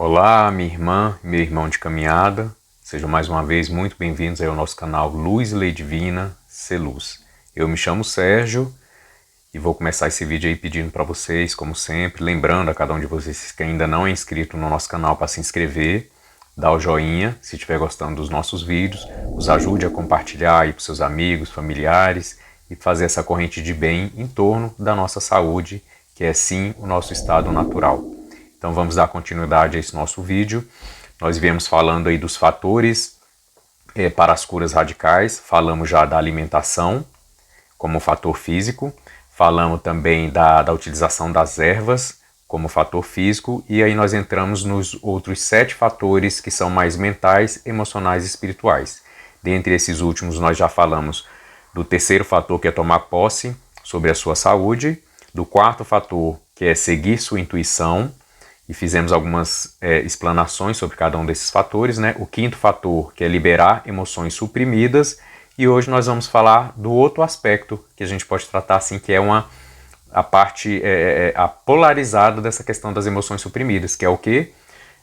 Olá, minha irmã e meu irmão de caminhada, sejam mais uma vez muito bem-vindos ao nosso canal Luz e Lei Divina, Ser Luz. Eu me chamo Sérgio e vou começar esse vídeo aí pedindo para vocês, como sempre, lembrando a cada um de vocês que ainda não é inscrito no nosso canal para se inscrever, dar o joinha se estiver gostando dos nossos vídeos, nos ajude a compartilhar aí para seus amigos, familiares e fazer essa corrente de bem em torno da nossa saúde, que é sim o nosso estado natural. Então vamos dar continuidade a esse nosso vídeo. Nós viemos falando aí dos fatores para as curas radicais, falamos já da alimentação como fator físico, falamos também da utilização das ervas como fator físico, e aí nós entramos nos outros 7 fatores que são mais mentais, emocionais e espirituais. Dentre esses últimos nós já falamos do terceiro fator, que é tomar posse sobre a sua saúde, do quarto fator, que é seguir sua intuição, e fizemos algumas explanações sobre cada um desses fatores, né? O quinto fator, que é liberar emoções suprimidas, e hoje nós vamos falar do outro aspecto que a gente pode tratar assim, que é a parte a polarizada dessa questão das emoções suprimidas, que é o quê?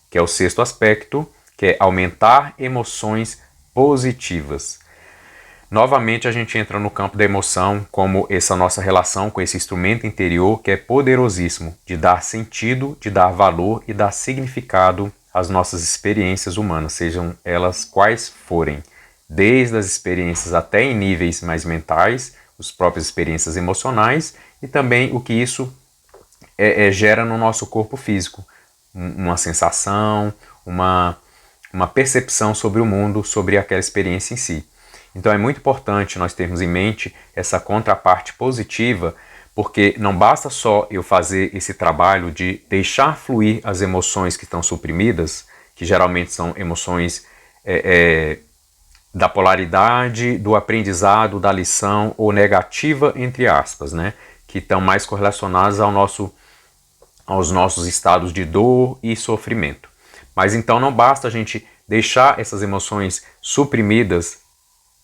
Que é o sexto aspecto, que é aumentar emoções positivas. Novamente a gente entra no campo da emoção como essa nossa relação com esse instrumento interior que é poderosíssimo de dar sentido, de dar valor e dar significado às nossas experiências humanas, sejam elas quais forem, desde as experiências até em níveis mais mentais, as próprias experiências emocionais e também o que isso gera no nosso corpo físico, uma sensação, uma percepção sobre o mundo, sobre aquela experiência em si. Então é muito importante nós termos em mente essa contraparte positiva, porque não basta só eu fazer esse trabalho de deixar fluir as emoções que estão suprimidas, que geralmente são emoções da polaridade, do aprendizado, da lição ou negativa, entre aspas, né? Que estão mais correlacionadas aos nossos estados de dor e sofrimento. Mas então não basta a gente deixar essas emoções suprimidas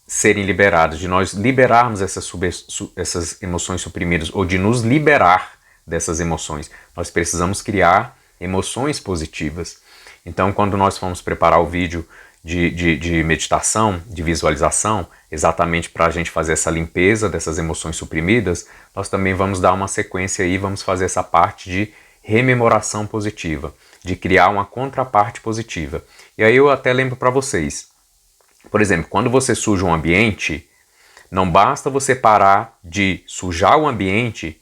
serem liberadas, de nós liberarmos essas emoções suprimidas ou de nos liberar dessas emoções. Nós precisamos criar emoções positivas. Então, quando nós formos preparar o vídeo de meditação, de visualização, exatamente para a gente fazer essa limpeza dessas emoções suprimidas, nós também vamos dar uma sequência aí, vamos fazer essa parte de rememoração positiva, de criar uma contraparte positiva. E aí eu até lembro para vocês, por exemplo, quando você suja um ambiente, não basta você parar de sujar o ambiente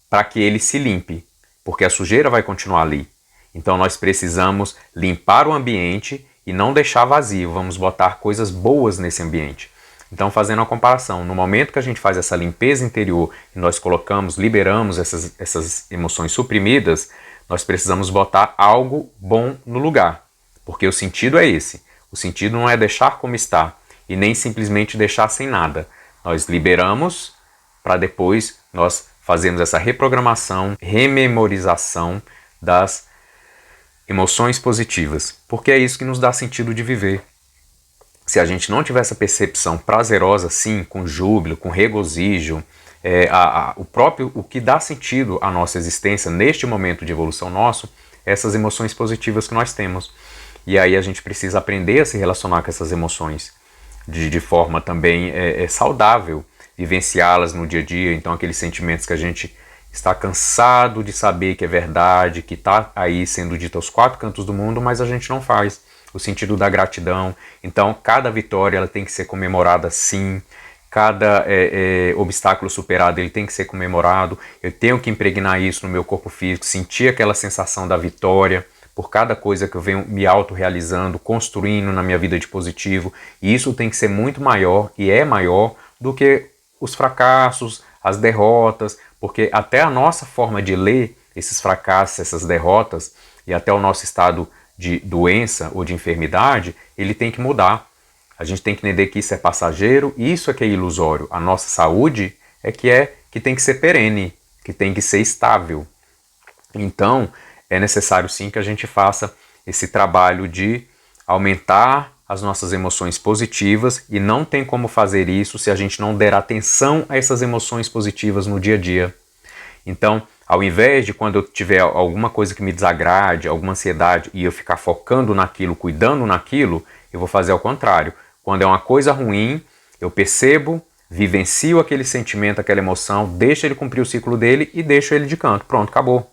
para que ele se limpe, porque a sujeira vai continuar ali. Então nós precisamos limpar o ambiente e não deixar vazio, vamos botar coisas boas nesse ambiente. Então, fazendo uma comparação, no momento que a gente faz essa limpeza interior e nós colocamos, liberamos essas emoções suprimidas, nós precisamos botar algo bom no lugar, porque o sentido é esse. O sentido não é deixar como está e nem simplesmente deixar sem nada. Nós liberamos para depois nós fazermos essa reprogramação, rememorização das emoções positivas, porque é isso que nos dá sentido de viver. Se a gente não tiver essa percepção prazerosa, sim, com júbilo, com regozijo, o que dá sentido à nossa existência neste momento de evolução nosso, essas emoções positivas que nós temos. E aí a gente precisa aprender a se relacionar com essas emoções de forma também saudável, vivenciá-las no dia a dia. Então aqueles sentimentos que a gente está cansado de saber que é verdade, que está aí sendo dito aos 4 cantos do mundo, mas a gente não faz. O sentido da gratidão. Então cada vitória ela tem que ser comemorada sim. Cada obstáculo superado ele tem que ser comemorado. Eu tenho que impregnar isso no meu corpo físico, sentir aquela sensação da vitória por cada coisa que eu venho me autorrealizando, construindo na minha vida de positivo. E isso tem que ser muito maior, e é maior, do que os fracassos, as derrotas, porque até a nossa forma de ler esses fracassos, essas derrotas, e até o nosso estado de doença ou de enfermidade, ele tem que mudar. A gente tem que entender que isso é passageiro, isso é que é ilusório. A nossa saúde é que tem que ser perene, que tem que ser estável. Então, é necessário sim que a gente faça esse trabalho de aumentar as nossas emoções positivas, e não tem como fazer isso se a gente não der atenção a essas emoções positivas no dia a dia. Então, Ao invés de quando eu tiver alguma coisa que me desagrade, alguma ansiedade, e eu ficar focando naquilo, cuidando naquilo, eu vou fazer ao contrário. Quando é uma coisa ruim, eu percebo, vivencio aquele sentimento, aquela emoção, deixo ele cumprir o ciclo dele e deixo ele de canto. Pronto, acabou.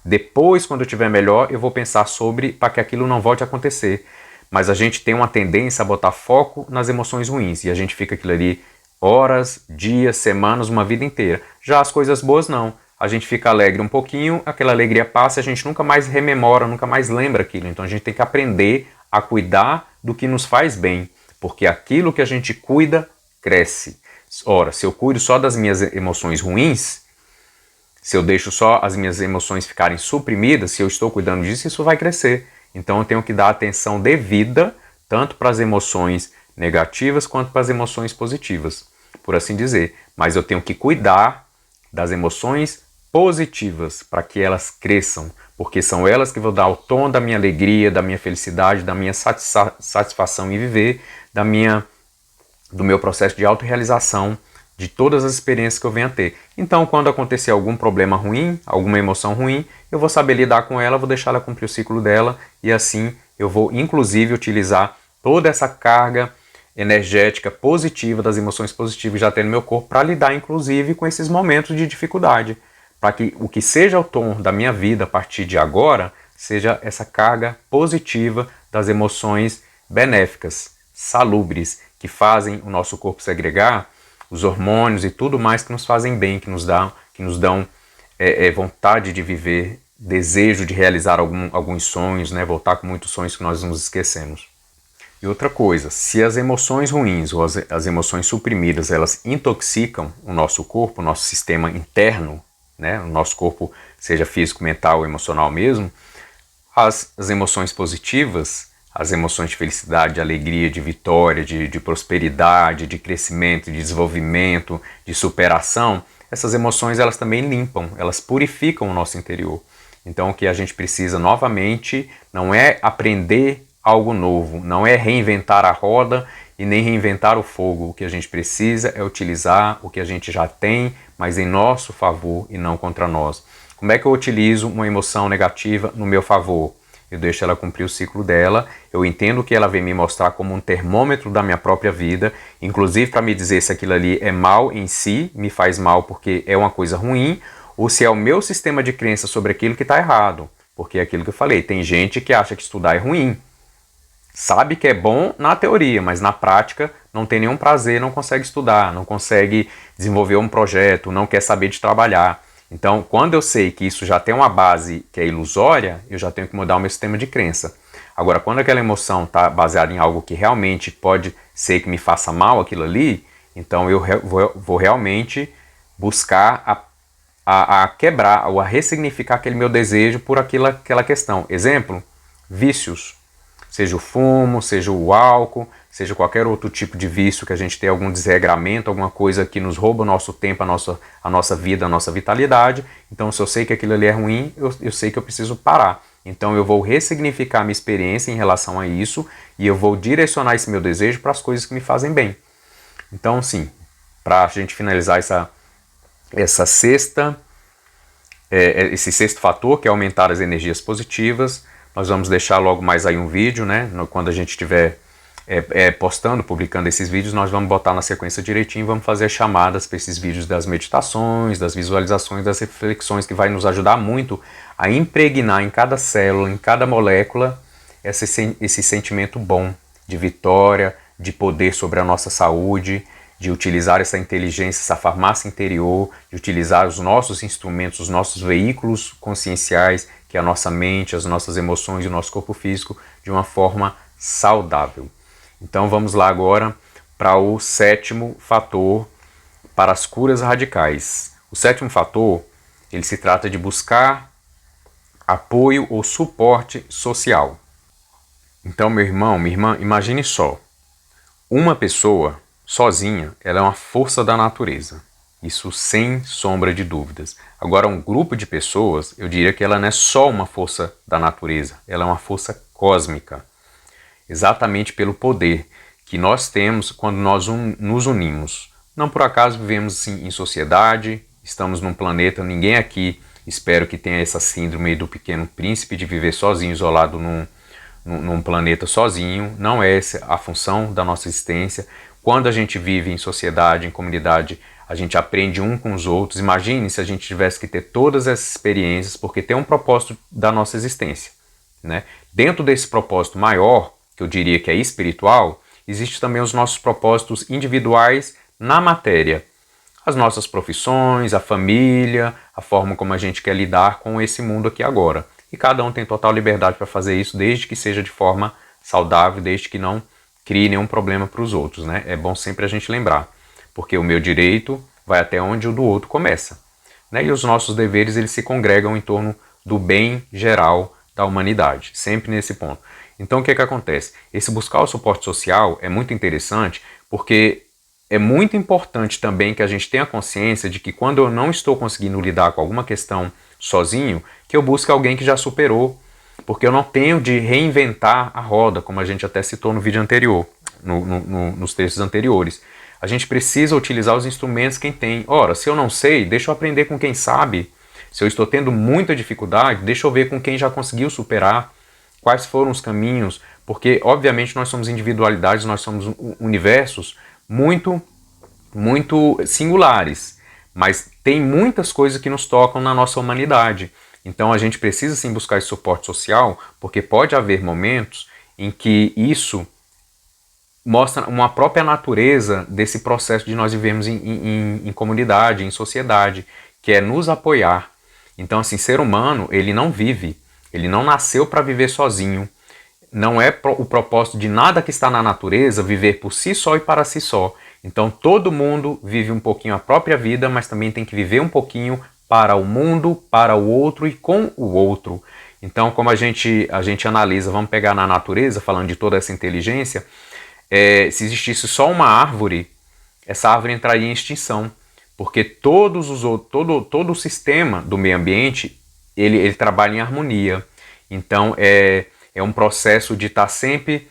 Depois, quando eu estiver melhor, eu vou pensar sobre para que aquilo não volte a acontecer. Mas a gente tem uma tendência a botar foco nas emoções ruins e a gente fica aquilo ali horas, dias, semanas, uma vida inteira. Já as coisas boas não. A gente fica alegre um pouquinho, aquela alegria passa e a gente nunca mais rememora, nunca mais lembra aquilo. Então a gente tem que aprender a cuidar do que nos faz bem, porque aquilo que a gente cuida cresce. Ora, se eu cuido só das minhas emoções ruins, se eu deixo só as minhas emoções ficarem suprimidas, se eu estou cuidando disso, isso vai crescer. Então eu tenho que dar atenção devida tanto para as emoções negativas quanto para as emoções positivas, por assim dizer. Mas eu tenho que cuidar das emoções positivas para que elas cresçam, porque são elas que vão dar o tom da minha alegria, da minha felicidade, da minha satisfação em viver, do meu processo de autorrealização, de todas as experiências que eu venho a ter. Então, quando acontecer algum problema ruim, alguma emoção ruim, eu vou saber lidar com ela, vou deixar ela cumprir o ciclo dela e assim eu vou, inclusive, utilizar toda essa carga energética positiva das emoções positivas já tem no meu corpo para lidar, inclusive, com esses momentos de dificuldade, para que o que seja o tom da minha vida a partir de agora seja essa carga positiva das emoções benéficas, salubres, que fazem o nosso corpo segregar os hormônios e tudo mais que nos fazem bem, que nos dão vontade de viver, desejo de realizar alguns sonhos, né? Voltar com muitos sonhos que nós nos esquecemos. E outra coisa, se as emoções ruins ou as emoções suprimidas, elas intoxicam o nosso corpo, o nosso sistema interno, né? O nosso corpo, seja físico, mental ou emocional mesmo, as emoções positivas, as emoções de felicidade, de alegria, de vitória, de prosperidade, de crescimento, de desenvolvimento, de superação, essas emoções elas também limpam, elas purificam o nosso interior. Então o que a gente precisa novamente não é aprender algo novo, não é reinventar a roda e nem reinventar o fogo. O que a gente precisa é utilizar o que a gente já tem, mas em nosso favor e não contra nós. Como é que eu utilizo uma emoção negativa no meu favor? Eu deixo ela cumprir o ciclo dela, eu entendo que ela vem me mostrar como um termômetro da minha própria vida, inclusive para me dizer se aquilo ali é mal em si, me faz mal porque é uma coisa ruim, ou se é o meu sistema de crença sobre aquilo que está errado. Porque é aquilo que eu falei, tem gente que acha que estudar é ruim, sabe que é bom na teoria, mas na prática não tem nenhum prazer, não consegue estudar, não consegue desenvolver um projeto, não quer saber de trabalhar. Então, quando eu sei que isso já tem uma base que é ilusória, eu já tenho que mudar o meu sistema de crença. Agora, quando aquela emoção está baseada em algo que realmente pode ser que me faça mal aquilo ali, então eu vou realmente buscar a quebrar ou a ressignificar aquele meu desejo por aquela questão. Exemplo, vícios. Seja o fumo, seja o álcool, seja qualquer outro tipo de vício que a gente tem algum desregramento, alguma coisa que nos rouba o nosso tempo, a nossa vida, a nossa vitalidade. Então, se eu sei que aquilo ali é ruim, eu sei que eu preciso parar. Então, eu vou ressignificar a minha experiência em relação a isso e eu vou direcionar esse meu desejo para as coisas que me fazem bem. Então, sim, para a gente finalizar esse sexto fator, que é aumentar as energias positivas, nós vamos deixar logo mais aí um vídeo, né? Quando a gente estiver postando, publicando esses vídeos, nós vamos botar na sequência direitinho, vamos fazer chamadas para esses vídeos das meditações, das visualizações, das reflexões, que vai nos ajudar muito a impregnar em cada célula, em cada molécula, esse sentimento bom de vitória, de poder sobre a nossa saúde, de utilizar essa inteligência, essa farmácia interior, de utilizar os nossos instrumentos, os nossos veículos conscienciais, que é a nossa mente, as nossas emoções e o nosso corpo físico, de uma forma saudável. Então vamos lá agora para o sétimo fator para as curas radicais. O sétimo fator, ele se trata de buscar apoio ou suporte social. Então, meu irmão, minha irmã, imagine só, uma pessoa sozinha, ela é uma força da natureza. Isso sem sombra de dúvidas. Agora, um grupo de pessoas, eu diria que ela não é só uma força da natureza, ela é uma força cósmica. Exatamente pelo poder que nós temos quando nós nos unimos. Não por acaso vivemos assim, em sociedade, estamos num planeta, ninguém aqui espero que tenha essa síndrome do pequeno príncipe de viver sozinho, isolado num planeta sozinho. Não é essa a função da nossa existência. Quando a gente vive em sociedade, em comunidade, a gente aprende um com os outros. Imagine se a gente tivesse que ter todas essas experiências, porque tem um propósito da nossa existência, né? Dentro desse propósito maior, que eu diria que é espiritual, existem também os nossos propósitos individuais na matéria. As nossas profissões, a família, a forma como a gente quer lidar com esse mundo aqui agora. E cada um tem total liberdade para fazer isso, desde que seja de forma saudável, desde que não crie nenhum problema para os outros, né? É bom sempre a gente lembrar, porque o meu direito vai até onde o do outro começa, né? E os nossos deveres, eles se congregam em torno do bem geral da humanidade, sempre nesse ponto. Então o que acontece? Esse buscar o suporte social é muito interessante, porque é muito importante também que a gente tenha consciência de que quando eu não estou conseguindo lidar com alguma questão sozinho, que eu busque alguém que já superou, porque eu não tenho de reinventar a roda, como a gente até citou no vídeo anterior, nos textos anteriores. A gente precisa utilizar os instrumentos quem tem. Ora, se eu não sei, deixa eu aprender com quem sabe. Se eu estou tendo muita dificuldade, deixa eu ver com quem já conseguiu superar, quais foram os caminhos, porque obviamente nós somos individualidades, nós somos universos muito singulares, mas tem muitas coisas que nos tocam na nossa humanidade. Então a gente precisa sim buscar esse suporte social, porque pode haver momentos em que isso mostra uma própria natureza desse processo de nós vivemos em comunidade, em sociedade, que é nos apoiar. Então, assim, ser humano, ele não vive, ele não nasceu para viver sozinho. Não é o propósito de nada que está na natureza viver por si só e para si só. Então todo mundo vive um pouquinho a própria vida, mas também tem que viver um pouquinho para o mundo, para o outro e com o outro. Então, como a gente analisa, vamos pegar na natureza, falando de toda essa inteligência, se existisse só uma árvore, essa árvore entraria em extinção, porque todo o sistema do meio ambiente, ele trabalha em harmonia. Então, é um processo de estar sempre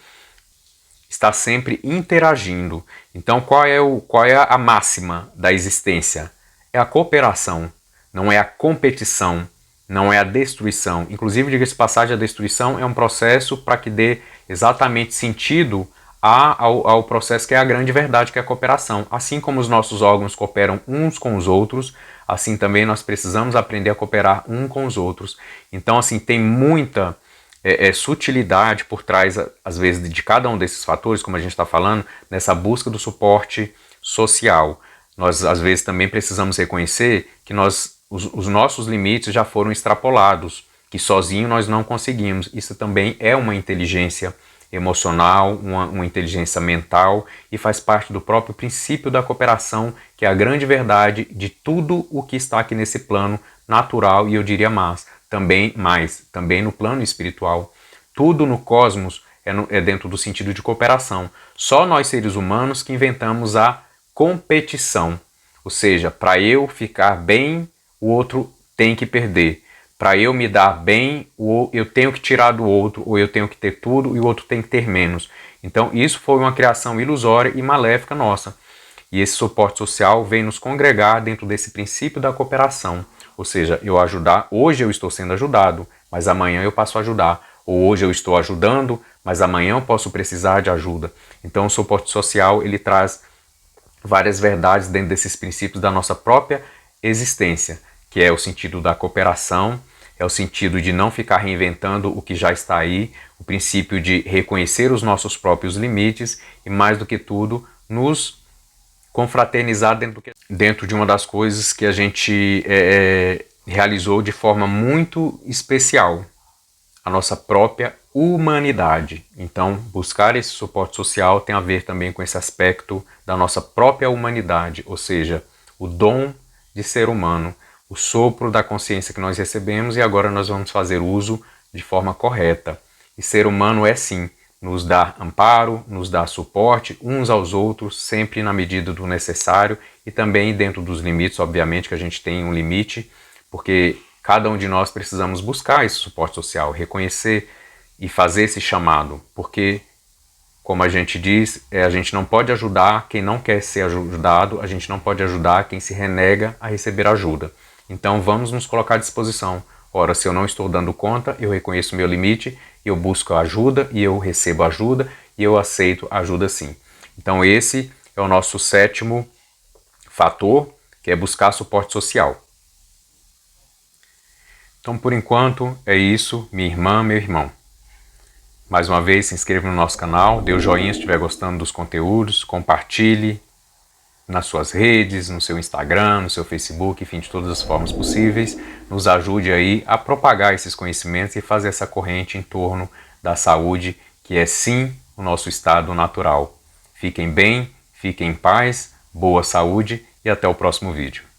interagindo. Então, qual é a máxima da existência? É a cooperação, não é a competição, não é a destruição. Inclusive, diga-se de passagem, a destruição é um processo para que dê exatamente sentido ao processo que é a grande verdade, que é a cooperação. Assim como os nossos órgãos cooperam uns com os outros, assim também nós precisamos aprender a cooperar uns com os outros. Então, assim, tem muita sutilidade por trás, às vezes, de cada um desses fatores, como a gente está falando, nessa busca do suporte social. Nós, às vezes, também precisamos reconhecer que os nossos limites já foram extrapolados, que sozinho nós não conseguimos. Isso também é uma inteligência emocional, uma inteligência mental, e faz parte do próprio princípio da cooperação, que é a grande verdade de tudo o que está aqui nesse plano natural, e eu diria também no plano espiritual. Tudo no cosmos é dentro do sentido de cooperação. Só nós, seres humanos, que inventamos a competição. Ou seja, para eu ficar bem, o outro tem que perder. Para eu me dar bem, eu tenho que tirar do outro, ou eu tenho que ter tudo e o outro tem que ter menos. Então isso foi uma criação ilusória e maléfica nossa. E esse suporte social vem nos congregar dentro desse princípio da cooperação. Ou seja, eu ajudar, hoje eu estou sendo ajudado, mas amanhã eu passo a ajudar. Ou hoje eu estou ajudando, mas amanhã eu posso precisar de ajuda. Então o suporte social, ele traz várias verdades dentro desses princípios da nossa própria existência, que é o sentido da cooperação, é o sentido de não ficar reinventando o que já está aí, o princípio de reconhecer os nossos próprios limites e, mais do que tudo, nos confraternizar dentro de uma das coisas que a gente realizou de forma muito especial, a nossa própria humanidade. Então, buscar esse suporte social tem a ver também com esse aspecto da nossa própria humanidade, ou seja, o dom de ser humano, o sopro da consciência que nós recebemos, e agora nós vamos fazer uso de forma correta. E ser humano é sim nos dar amparo, nos dar suporte uns aos outros, sempre na medida do necessário e também dentro dos limites, obviamente que a gente tem um limite, porque cada um de nós precisamos buscar esse suporte social, reconhecer e fazer esse chamado, porque, como a gente diz, a gente não pode ajudar quem não quer ser ajudado, a gente não pode ajudar quem se renega a receber ajuda. Então vamos nos colocar à disposição. Ora, se eu não estou dando conta, eu reconheço meu limite, eu busco ajuda e eu recebo ajuda e eu aceito ajuda sim. Então esse é o nosso 7º fator, que é buscar suporte social. Então por enquanto é isso, minha irmã, meu irmão. Mais uma vez, se inscreva no nosso canal, dê o joinha se estiver gostando dos conteúdos, compartilhe nas suas redes, no seu Instagram, no seu Facebook, enfim, de todas as formas possíveis. Nos ajude aí a propagar esses conhecimentos e fazer essa corrente em torno da saúde, que é sim o nosso estado natural. Fiquem bem, fiquem em paz, boa saúde e até o próximo vídeo.